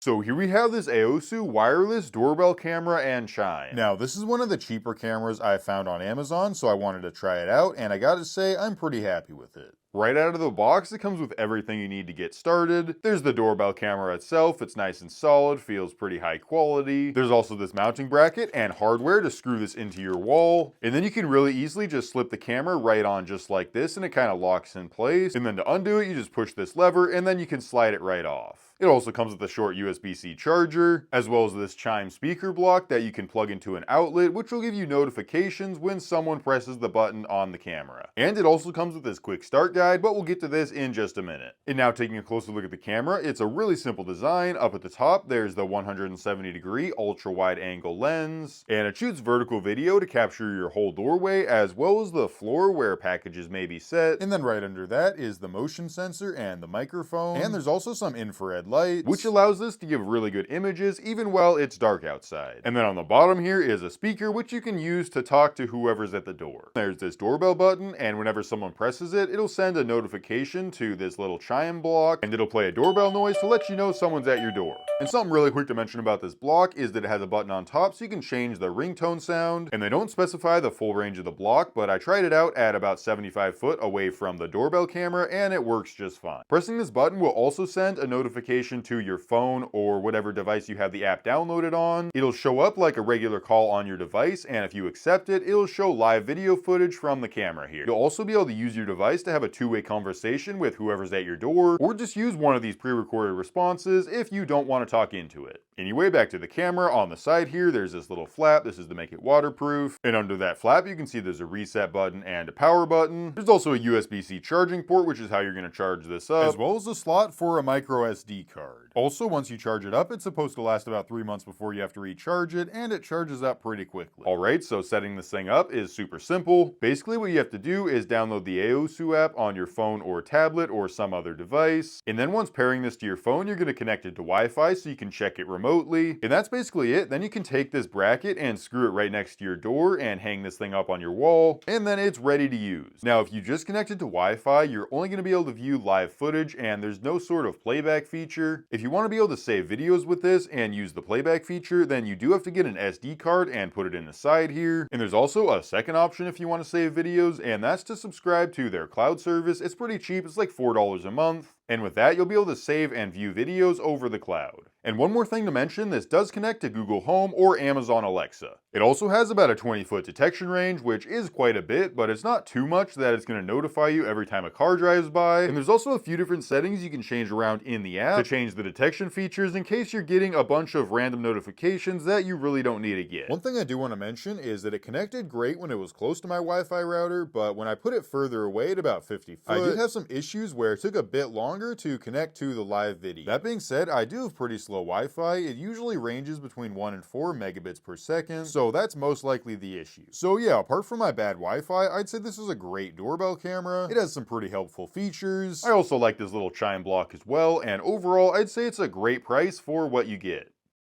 So here we have this AOSU wireless doorbell camera and chime. Now, this is one of the cheaper cameras I found on Amazon, so I wanted to try it out, and I gotta say, I'm pretty happy with it. Right out of the box, it comes with everything you need to get started. There's the doorbell camera itself, it's nice and solid, feels pretty high quality. There's also this mounting bracket and hardware to screw this into your wall. And then you can really easily just slip the camera right on just like this, and it kind of locks in place. And then to undo it, you just push this lever and then you can slide it right off. It also comes with a short USB-C charger, as well as this chime speaker block that you can plug into an outlet, which will give you notifications when someone presses the button on the camera. And it also comes with this quick start guide, but we'll get to this in just a minute. And now taking a closer look at the camera, it's a really simple design. Up at the top, there's the 170-degree ultra-wide angle lens, and it shoots vertical video to capture your whole doorway, as well as the floor where packages may be set. And then right under that is the motion sensor and the microphone, and there's also some infrared lights, which allows this to give really good images even while it's dark outside. And then on the bottom here is a speaker which you can use to talk to whoever's at the door. There's this doorbell button, and whenever someone presses it, it'll send a notification to this little chime block, and it'll play a doorbell noise to let you know someone's at your door. And something really quick to mention about this block is that it has a button on top so you can change the ringtone sound, and they don't specify the full range of the block, but I tried it out at about 75 foot away from the doorbell camera and it works just fine. Pressing this button will also send a notification to your phone or whatever device you have the app downloaded on. It'll show up like a regular call on your device, and if you accept it, it'll show live video footage from the camera here. You'll also be able to use your device to have a two-way conversation with whoever's at your door, or just use one of these pre-recorded responses if you don't want to talk into it. Anyway, back to the camera. On the side here, there's this little flap. This is to make it waterproof. And under that flap, you can see there's a reset button and a power button. There's also a USB-C charging port, which is how you're going to charge this up, as well as a slot for a micro SD card. Also, once you charge it up, it's supposed to last about 3 months before you have to recharge it, and it charges up pretty quickly. Alright, so setting this thing up is super simple. Basically, what you have to do is download the AOSU app on your phone or tablet or some other device. And then once pairing this to your phone, you're going to connect it to Wi-Fi so you can check it remotely. And that's basically it. Then you can take this bracket and screw it right next to your door and hang this thing up on your wall, and then it's ready to use. Now, if you just connect it to Wi-Fi, you're only going to be able to view live footage, and there's no sort of playback feature. If you want to be able to save videos with this and use the playback feature, then you do have to get an SD card and put it in the side here. And there's also a second option if you want to save videos, and that's to subscribe to their cloud service. It's pretty cheap. It's like $4 a month. And with that, you'll be able to save and view videos over the cloud. And one more thing to mention, this does connect to Google Home or Amazon Alexa. It also has about a 20-foot detection range, which is quite a bit, but it's not too much that it's going to notify you every time a car drives by. And there's also a few different settings you can change around in the app to change the detection features in case you're getting a bunch of random notifications that you really don't need to get. One thing I do want to mention is that it connected great when it was close to my Wi-Fi router, but when I put it further away at about 50 foot, I did have some issues where it took a bit longer to connect to the live video. That being said, I do have pretty slow Wi-Fi. It usually ranges between 1 and 4 megabits per second, so that's most likely the issue. So yeah, apart from my bad Wi-Fi, I'd say this is a great doorbell camera. It has some pretty helpful features. I also like this little chime block as well, and overall, I'd say it's a great price for what you get.